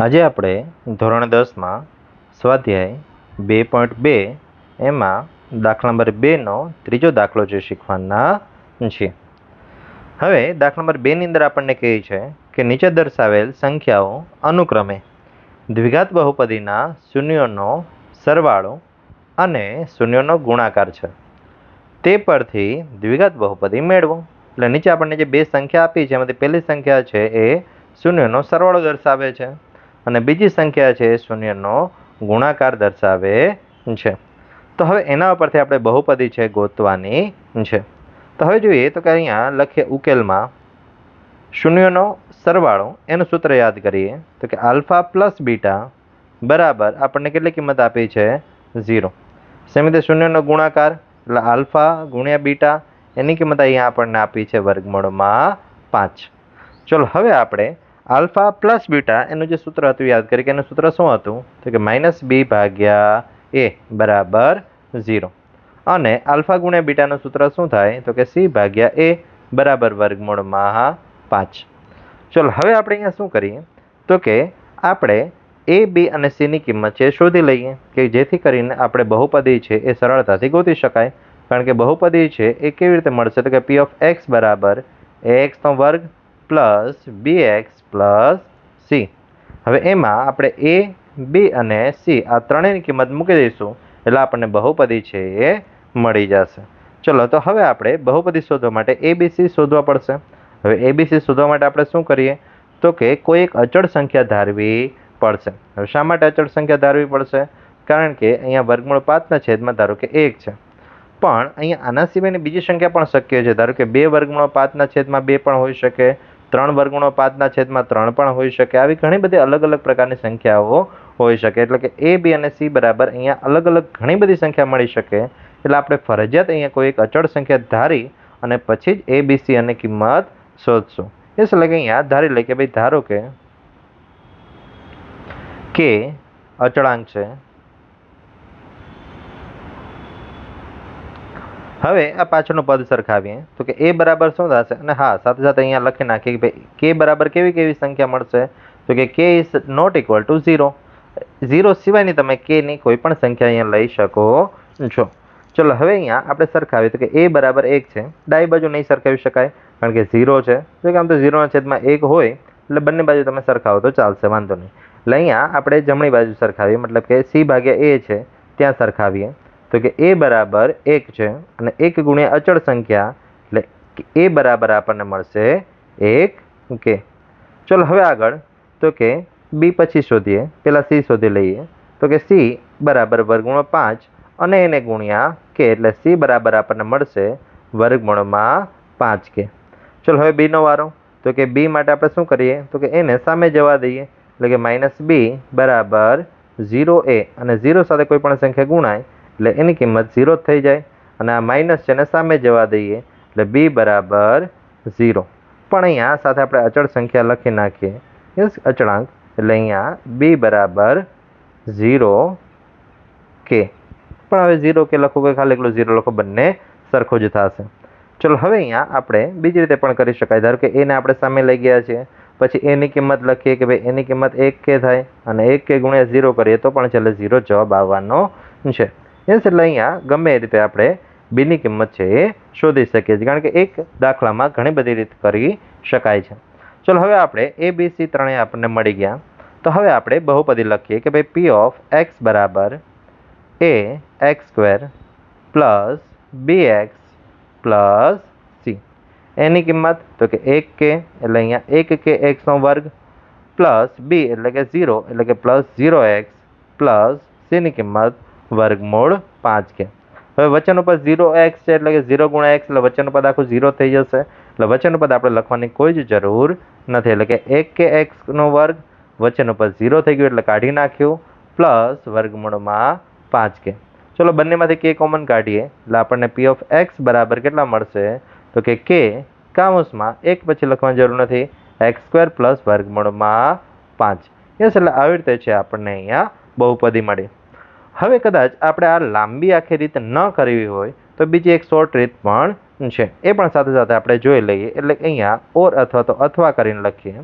આજે આપણે ધોરણ 10માં સ્વાધ્યાય 2.2 એમાં દાખલા નંબર 2નો ત્રીજો દાખલો જે શીખવાના છે। હવે દાખલા નંબર 2ની અંદર આપણને કહે છે કે નીચે દર્શાવેલ સંખ્યાઓ અનુક્રમે દ્વિઘાત બહુપદીના શૂન્યોનો સરવાળો અને શૂન્યોનો ગુણાકાર છે, તે પરથી દ્વિઘાત બહુપદી મેળવો। એટલે નીચે આપણને જે બે સંખ્યા આપી છે એમાંથી પહેલી સંખ્યા છે એ શૂન્યનો સરવાળો દર્શાવે છે અને બીજી સંખ્યા છે શૂન્યનો ગુણાકાર દર્શાવે છે। તો હવે એના ઉપરથી આપણે બહુપદી છે ગોતવાની છે। તો હવે જોઈએ તો કે અહીંયા લખીએ ઉકેલમાં શૂન્યનો સરવાળો એનું સૂત્ર યાદ કરીએ તો કે આલ્ફા પ્લસ બીટા બરાબર આપણને કેટલી કિંમત આપી છે 0। સેમ રીતે શૂન્યનો ગુણાકાર એટલે આલ્ફા ગુણ્યા બીટા એની કિંમત અહીંયા આપણને આપી છે વર્ગમૂળમાં 5। ચલો હવે આપણે આલ્ફા પ્લસ બીટા એનું જે સૂત્ર હતું યાદ કરીએ કે એનું સૂત્ર શું હતું તો કે -b ભાગ્યા a બરાબર 0 અને આલ્ફા ગુણ્યા બીટાનું સૂત્ર શું થાય તો કે c ભાગ્યા a બરાબર વર્ગમૂળમાં 5। ચલો હવે આપણે અહીંયા શું કરીએ તો કે આપણે a b અને c ની કિંમત છે શોધી લઈએ કે જેથી કરીને આપણે બહુપદી છે એ સરળતાથી ગોતી શકાય। કારણ કે બહુપદી છે એ કેવી રીતે મળશે તો કે p ઓફ x બરાબર ax નો વર્ગ પ્લસ bx પ્લસ c। હવે એમાં આપણે a b અને c આ ત્રણેયની કિંમત મૂકી દઈશું એટલે આપણને બહુપદી છે એ મળી જશે। ચલો તો હવે આપણે બહુપદી શોધવા માટે abc શોધવા પડશે। હવે abc શોધવા માટે આપણે શું કરીએ તો કે કોઈ એક અચળ સંખ્યા ધારવી પડશે। હવે શા માટે અચળ સંખ્યા ધારવી પડશે કારણ કે અહીંયા વર્ગમૂળ 5ના છેદમાં ધારો કે 1 છે, પણ અહીંયા આના સિવાયની બીજી સંખ્યા પણ શક્ય છે। ધારો કે 2 વર્ગમૂળ 5ના છેદમાં 2 પણ હોઈ શકે, 3 વર્ગમૂળ 5ના છેદમાં 3 પણ હોઈ શકે। આવી ઘણી બધી અલગ અલગ પ્રકારની સંખ્યાઓ હોઈ શકે। એટલે કે a b અને c બરાબર અહીંયા અલગ અલગ ઘણી બધી સંખ્યા મળી શકે। એટલે આપણે ફરજિયાત અહીંયા કોઈ એક અચળ સંખ્યા ધારી અને પછી જ a b c અને કિંમત શોધશું। એટલે કે અહીંયા ધારી લઈએ કે ભાઈ ધારો કે k અચળાંક છે। હવે આ પાછળનું પદ સરખાવીએ તો કે a બરાબર શું થશે અને હા સાથે સાથે અહીંયા લખી નાખીએ કે ભાઈ k બરાબર કેવી સંખ્યા મળશે તો કે k is not equal to 0। 0 સિવાયની તમે k ની કોઈ પણ સંખ્યા અહીંયા લઈ શકો છો। ચલો હવે અહીંયા આપણે સરખાવીએ તો કે a બરાબર 1 છે, ડાબી બાજુ નહીં સરખાવી શકાય કારણ કે 0 છે, તો કે આમ તો 0ના છેદમાં 1 હોય એટલે બંને બાજુ તમે સરખાવો તો ચાલશે, વાંધો નહીં। એટલે અહીંયા આપણે જમણી બાજુ સરખાવીએ મતલબ કે c ભાગ્યા a છે ત્યાં સરખાવીએ તો કે a બરાબર 1 છે અને 1 ગુણ્યા અચળ સંખ્યા એટલે a બરાબર આપણને મળશે 1k। ચલો હવે આગળ તો કે b પછી શોધીએ, પહેલા c શોધી લઈએ તો કે c બરાબર વર્ગમૂળ 5 અને એને ગુણ્યા k એટલે c બરાબર આપણને મળશે વર્ગમૂળમાં 5k। ચલો હવે b નો વારો તો કે b માટે આપણે શું કરીએ તો કે એને સામે જવા દઈએ એટલે કે -b બરાબર 0a અને 0 સાથે કોઈ પણ સંખ્યા ગુણાય એટલે એની કિંમત 0 થઈ જાય અને આ માઇનસ છે ને સામે જવા દઈએ એટલે b બરાબર 0। પણ અહીંયા સાથે આપણે અચળ સંખ્યા લખી નાખીએ મીન્સ અચળાંક એટલે અહીંયા b બરાબર 0k। પણ હવે 0k લખો કે ખાલી એકલો 0 લખો બંને સરખું જ થશે। ચલો હવે અહીંયા આપણે બીજી રીતે પણ કરી શકાય। ધારો કે એને આપણે સામે લઈ ગયા છીએ પછી એની કિંમત લખીએ કે ભાઈ એની કિંમત 1k થાય અને 1k ગુણ્યા 0 કરીએ તો પણ છેલ્લે 0 જવાબ આવવાનો છે। એટલે અહીંયા ગમે એ રીતે આપણે બીની કિંમત છે એ શોધી શકીએ છીએ કારણ કે એક દાખલામાં ઘણી બધી રીત કરી શકાય છે। ચલો હવે આપણે a b c ત્રણેય આપણને મળી ગયા તો હવે આપણે બહુપદી લખીએ કે ભાઈ p ઓફ x બરાબર a x square plus bx plus c એની કિંમત તો કે 1k એટલે અહીંયા 1k x નો વર્ગ પ્લસ b એટલે કે 0 એટલે કે પ્લસ 0x પ્લસ c ની કિંમત વર્ગમૂળ 5k। હવે વચ્ચેનું પદ 0x છે એટલે કે 0 ગુણ્યા x એટલે વચ્ચેનું પદ આખું 0 થઈ જશે એટલે વચ્ચેનું પદ આપણે લખવાની કોઈ જ જરૂર નથી। એટલે કે 1k x નો વર્ગ વચ્ચેનું પદ 0 થઈ ગયું એટલે કાઢી નાખ્યું પ્લસ વર્ગમૂળમાં 5k। ચલો બંનેમાંથી k કોમન કાઢીએ એટલે આપણને p ઓફ x બરાબર કેટલા મળશે તો કે k કાઉન્સમાં 1 પછી લખવાની જરૂર નથી x સ્ક્વેર પ્લસ વર્ગમૂળમાં 5। એટલે આવી રીતે છે આપણને અહીંયા બહુપદી મળી। હવે કદાચ આપણે આ લાંબી આખી રીત ન કરવી હોય તો બીજી એક શોર્ટ રીત પણ છે, એ પણ સાથે સાથે આપણે જોઈ લઈએ। એટલે અહીંયા ઓર અથવા તો અથવા કરીને લખીએ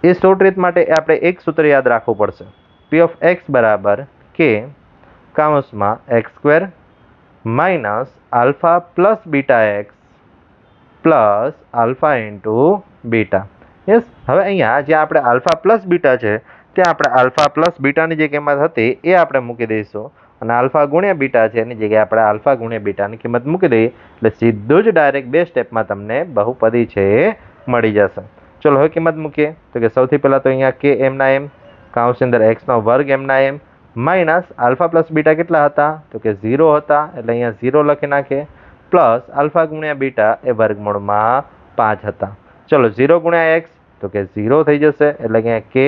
એ શોર્ટ રીત માટે આપણે એક સૂત્ર યાદ રાખવું પડશે. પી ઓફ એક્સ બરાબર કે કાઉન્સમાં x square minus alpha plus beta x plus alpha into beta. Yes, હવે અહીંયા જે આપણે આલ્ફા પ્લસ બીટા છે ત્યાં આપણે આલ્ફા પ્લસ બીટાની જે કિંમત હતી એ આપણે મૂકી દઈશું અને આલ્ફા ગુણ્યા બીટા છે એની જગ્યાએ આપણે આલ્ફા ગુણ્યા બીટાની કિંમત મૂકી દઈએ એટલે સીધું જ ડાયરેક્ટ બે સ્ટેપમાં તમને બહુપદી છે એ મળી જશે. ચલો હવે કિંમત મૂકીએ તો કે સૌથી પહેલાં તો અહીંયા કે એમના એમ કાઉન્સની અંદર એક્સનો વર્ગ એમના એમ માઇનસ આલ્ફા પ્લસ બીટા કેટલા હતા તો કે 0 હતા એટલે અહીંયા 0 લખી નાખીએ પ્લસ આલ્ફા ગુણ્યા બીટા એ વર્ગમૂળમાં 5 હતા. ચલો 0 ગુણ્યા એક્સ તો કે 0 થઈ જશે એટલે અહીંયા કે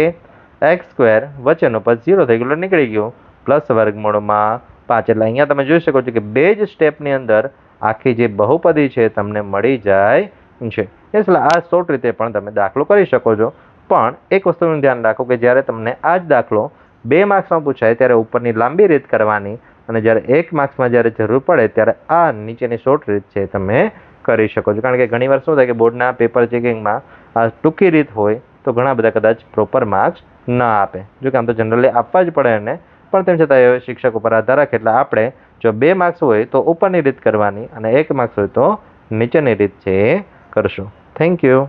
એક્સ સ્ક્વેર વચ્ચેનો પદ 0 થઈ ગયું નીકળી ગયું પ્લસ વર્ગમૂળમાં 5 એટલે અહીંયા તમે જોઈ શકો છો કે બે જ સ્ટેપની અંદર આખી જે બહુપદી છે તમને મળી જાય છે. એટલે આ શોર્ટ રીતે પણ તમે દાખલો કરી શકો છો. પણ એક વસ્તુનું ધ્યાન રાખો કે જ્યારે તમને આ જ દાખલો 2 માર્ક્સમાં પૂછાય ત્યારે ઉપરની લાંબી રીત કરવાની અને જ્યારે 1 માર્ક્સમાં જ્યારે જરૂર પડે ત્યારે આ નીચેની શોર્ટ રીત છે તમે કરી શકો છો. કારણ કે ઘણીવાર શું થાય કે બોર્ડના પેપર ચેકિંગમાં આ ટૂંકી રીત હોય તો ઘણા બધા કદાચ પ્રોપર માર્ક્સ ના આપે. જો કે આમ તો જનરલી આપવા જ પડે એને, પણ તેમ છતાં એ શિક્ષક ઉપર આધાર રાખે. એટલે આપણે જો 2 માર્ક્સ હોય તો ઉપરની રીત કરવાની અને 1 માર્ક્સ હોય તો નીચેની રીત છે એ કરશું. Thank you.